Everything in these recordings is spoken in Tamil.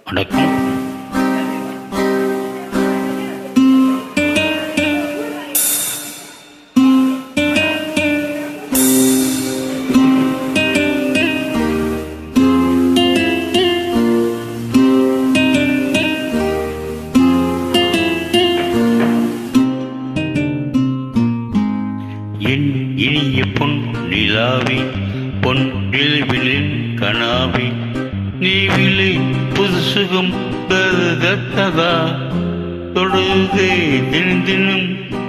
வணக்கம். என் இனிய பொன் நிலாவி, பொன் நிலவிலின் கனாவி, நீவிலை புது சுகம் தருதத்ததா, தொழுதே தினம் தினம்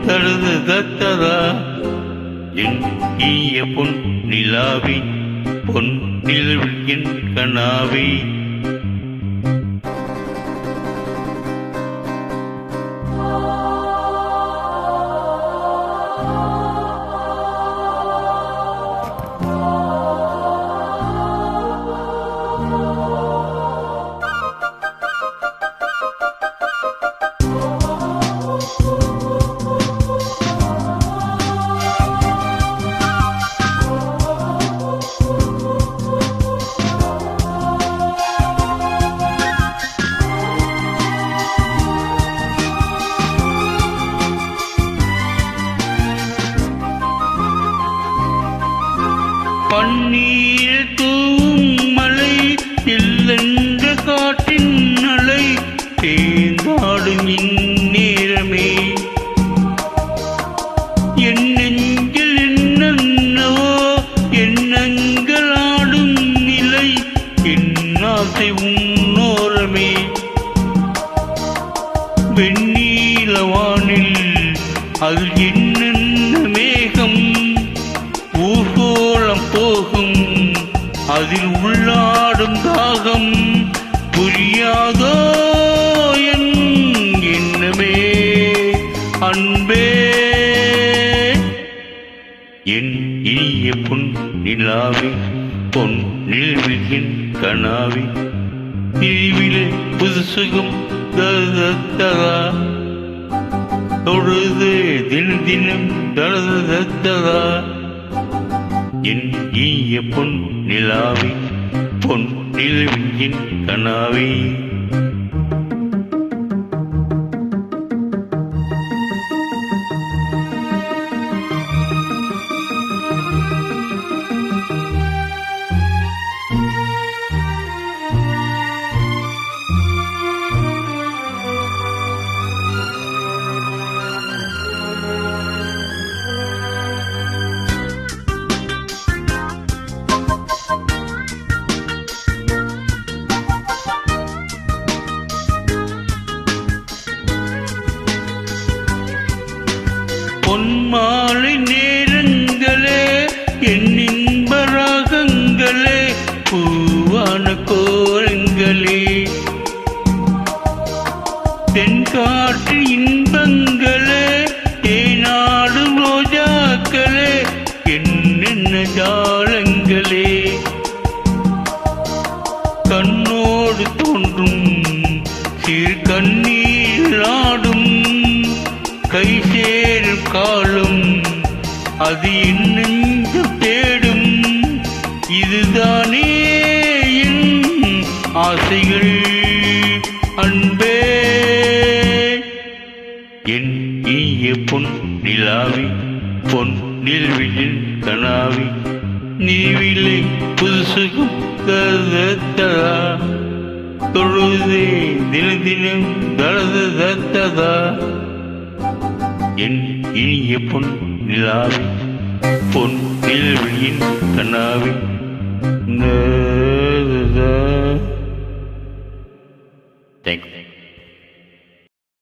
தருதத்ததா. என் இனிய பொன் நிலாவி, பொன் நிலவிலின் கனாவி. பன்னீர் தூவும் மலை, இல்லென்ற காற்றின் அலை, தேர்ந்தாடும் இந்நேரமே என் நெஞ்சில் என்னவோ எண்ணங்கள் ஆடும் நிலை, என் ஆசை உன்னோரமே. வெண்ணீலவானில் அது என்னென்ன மேகம், ஊர்கோலம் போகும் அதில் உள்ளாடும் தாகம், புரியாதோ என் எண்ணமே அன்பே. என் இனிய பொன் நிலாவி, பொன் நிலவின் கனாவி, நிலவிலே புது சுகம் தருதத்ததா, தொழுது தினம் தினம் தருதத்ததா. என் இனிய பொன் நிலாவி, பொன் நிலவின் கனாவி. பொன்மாலை நேரங்களே, என் இன்ப ராகங்களே, பூவான கோரங்களே, தென்காற்று இன்பங்களே, தேனாடும் ரோஜாக்களே, என்னென்ன ஜாலங்களே, கண்ணோடு தோன்றும் சிறு கண்ணீர் ஆடும், கை சேரும் காலம் அது என்னென்று தேடும், இதுதானே என் ஆசைகள் அன்பே. என் இனிய பொன் நிலாவி, பொன் நிலவின் கனாவி, நீவிலை புது சுகம் தருதத்ததா, தொழுதே தினம் தினம் தருதத்ததா. என் இனிய பொன் நிலாவி, பொன் நிலவின் கனாவி.